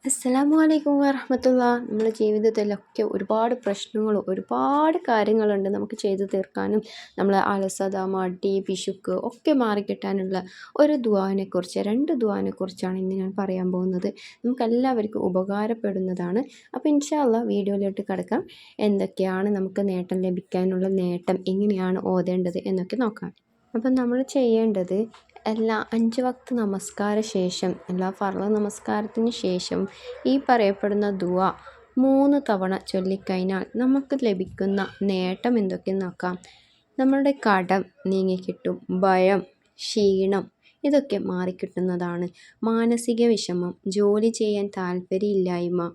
അസ്സലാമു അലൈക്കും വറഹ്മത്തുള്ളാ. നമ്മുടെ ജീവിതത്തിലൊക്കെ ഒരുപാട് പ്രശ്നങ്ങളും ഒരുപാട് കാര്യങ്ങളുണ്ട് നമുക്ക് ചെയ്തു തീർക്കാനും നമ്മളെ അലസത, മടി, പിശുക്ക് ഒക്കെ മാറിക്കിട്ടാനുള്ള ഒരു ദുആനെക്കുറിച്ച്, 2 ദുആനെക്കുറിച്ചാണ് ഇന്ന് ഞാൻ പറയാൻ പോകുന്നത്. നമുക്കെല്ലാവർക്കും ഉപകാരപ്പെടുന്നതാണ്. അപ്പോൾ ഇൻഷാ അല്ലാഹ് വീഡിയോയിലോട്ട് കടക്കാം. എന്തൊക്കെയാണ് നമുക്ക് നേട്ടം ലഭിക്കാനുള്ള നേട്ടം, എങ്ങനെയാണ് ഓതേണ്ടത് എന്നൊക്കെ നോക്കാം. അപ്പം നമ്മൾ ചെയ്യേണ്ടത് എല്ലാ 5 വക്ത് നമസ്കാര ശേഷം, എല്ലാ ഫർള് നമസ്കാരത്തിന് ശേഷം ഈ പറയപ്പെടുന്ന ദുആ 3 തവണ ചൊല്ലിക്കഴിഞ്ഞാൽ നമുക്ക് ലഭിക്കുന്ന നേട്ടം എന്തൊക്കെയെന്ന് നോക്കാം. നമ്മളുടെ കടം നീങ്ങിക്കിട്ടും, ഭയം, ക്ഷീണം ഇതൊക്കെ മാറിക്കിട്ടുന്നതാണ്. മാനസിക വിഷമം, ജോലി ചെയ്യാൻ താല്പര്യമില്ലായ്മ,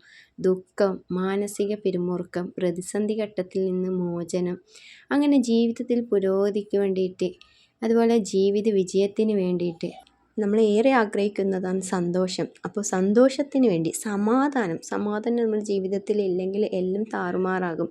ദുഃഖം, മാനസിക പിരിമുറുക്കം, പ്രതിസന്ധി ഘട്ടത്തിൽ നിന്ന് മോചനം, അങ്ങനെ ജീവിതത്തിൽ പുരോഗതിക്ക് വേണ്ടിയിട്ട്, അതുപോലെ ജീവിത വിജയത്തിന് വേണ്ടിയിട്ട് നമ്മൾ ഏറെ ആഗ്രഹിക്കുന്നതാണ് സന്തോഷം. അപ്പോൾ സന്തോഷത്തിന് വേണ്ടി സമാധാനം നമ്മുടെ ജീവിതത്തിൽ ഇല്ലെങ്കിൽ എല്ലാം താറുമാറാകും.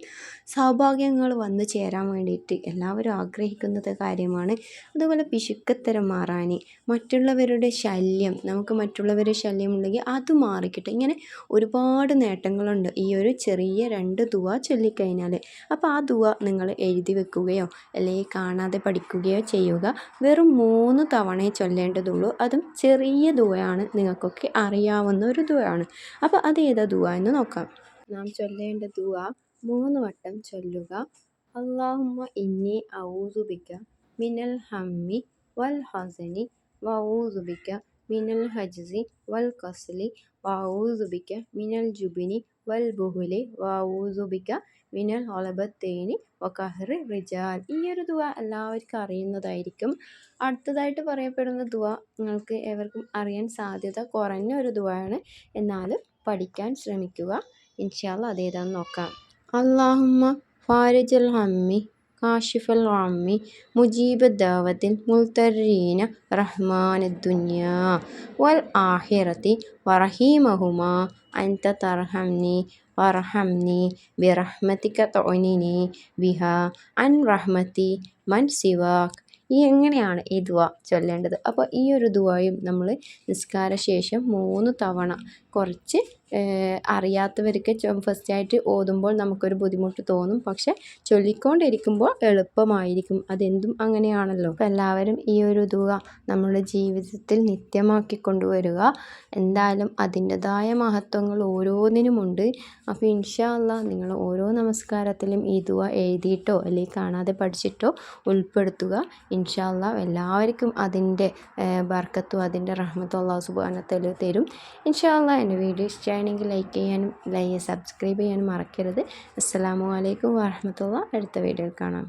സൗഭാഗ്യങ്ങൾ വന്നു ചേരാൻ വേണ്ടിയിട്ട് എല്ലാവരും ആഗ്രഹിക്കുന്നത് കാര്യമാണ്. അതുപോലെ പിശുക്കത്തരം മാറാൻ, മറ്റുള്ളവരുടെ ശല്യം, നമുക്ക് മറ്റുള്ളവരുടെ ശല്യം ഉണ്ടെങ്കിൽ അത് മാറിക്കിട്ടും. ഇങ്ങനെ ഒരുപാട് നേട്ടങ്ങളുണ്ട് ഈ ഒരു ചെറിയ 2 ദുആ ചൊല്ലിക്കഴിഞ്ഞാൽ. അപ്പോൾ ആ ദുആ നിങ്ങൾ എഴുതി വെക്കുകയോ അല്ലെങ്കിൽ കാണാതെ പഠിക്കുകയോ ചെയ്യുക. വെറും 3 തവണയേ ചൊല്ലേണ്ടതുള്ളൂ. അതും ചെറിയ ദുആയാണ്, നിങ്ങൾക്കൊക്കെ അറിയാവുന്ന ഒരു ദുആയാണ്. അപ്പോൾ അത് ഏതാ ദുആ എന്ന് നോക്കാം. നാം ചൊല്ലേണ്ട ദുആ 3 വട്ടം ചൊല്ലുക. അല്ലാഹുമ്മ ഇന്നി അഊദു ബിക മിനൽ ഹമ്മി വൽ ഹസനി വഅഊദു ബിക മിനൽ ഹജ്സി വൽ കസ്ലി വഅഊദു ബിക മിനൽ ജുബ്നി വൽ ബുഹ്ലി വഅഊദു ബിക മിനൽ ഗലബത്തൈനി വഖഹ്രി റിജാൽ. ഈ ഒരു ദുആ എല്ലാവർക്കും അറിയുന്നതായിരിക്കും. അടുത്തതായിട്ട് പറയപ്പെടുന്ന ദുആ നിങ്ങൾക്ക് ഏവർക്കും അറിയാൻ സാധ്യത കുറഞ്ഞ ഒരു ദുആയാണ്. എന്നാലും പഠിക്കാൻ ശ്രമിക്കുക. ഇൻഷാ അല്ലാഹ് അതേതാണെന്ന് നോക്കാം. അല്ലാഹുമ്മ ഫാരിജൽ ഹമ്മി കാശിഫൽ ഗമ്മി മുജീബ ദഅവത്തിൽ മുൽത്തരീന റഹ്മാനദ് ദുനിയാ വൽ ആഖിറതി വറഹീമഹുമാ അൻത തർഹംനി വർഹംനി ബിറഹ്മതിക തുഅ്നിനി ബിഹാ അൻ റഹ്മതി മൻ സിവാക്. എങ്ങനെയാണ് ഈ ദുആ ചൊല്ലേണ്ടത്? അപ്പോൾ ഈ ഒരു ദുആയും നമ്മൾ നിസ്കാര ശേഷം 3 തവണ, കുറച്ച് അറിയാത്തവർക്ക് ഫസ്റ്റായിട്ട് ഓതുമ്പോൾ നമുക്കൊരു ബുദ്ധിമുട്ട് തോന്നും. പക്ഷെ ചൊല്ലിക്കൊണ്ടിരിക്കുമ്പോൾ എളുപ്പമായിരിക്കും. അതെന്തും അങ്ങനെയാണല്ലോ. അപ്പോൾ എല്ലാവരും ഈ ഒരു ദുആ നമ്മുടെ ജീവിതത്തിൽ നിത്യമാക്കി കൊണ്ടുവരിക. എന്തായാലും അതിൻ്റെതായ മഹത്വങ്ങൾ ഓരോന്നിനുമുണ്ട്. അപ്പോൾ ഇൻഷാ അല്ലാഹ് നിങ്ങൾ ഓരോ നമസ്കാരത്തിലും ഈ ദുആ എഴുതിയിട്ടോ അല്ലെങ്കിൽ കാണാതെ പഠിച്ചിട്ടോ ഉൾപ്പെടുത്തുക. ഇൻഷാ അല്ലാഹ് എല്ലാവർക്കും അതിൻ്റെ ബർക്കത്തും അതിൻ്റെ റഹ്മത്തും അല്ലാഹു സുബ്ഹാനഹു വ തആല തരും. ഇൻഷാ അല്ലാഹ് എൻ്റെ വീഡിയോ ഇഷ്ടമാണെങ്കിൽ ലൈക്ക് ചെയ്യാനും സബ്സ്ക്രൈബ് ചെയ്യാനും മറക്കരുത്. അസ്സലാമു അലൈക്കും വറഹ്മത്തുള്ളാഹി. അടുത്ത വീഡിയോയിൽ കാണാം.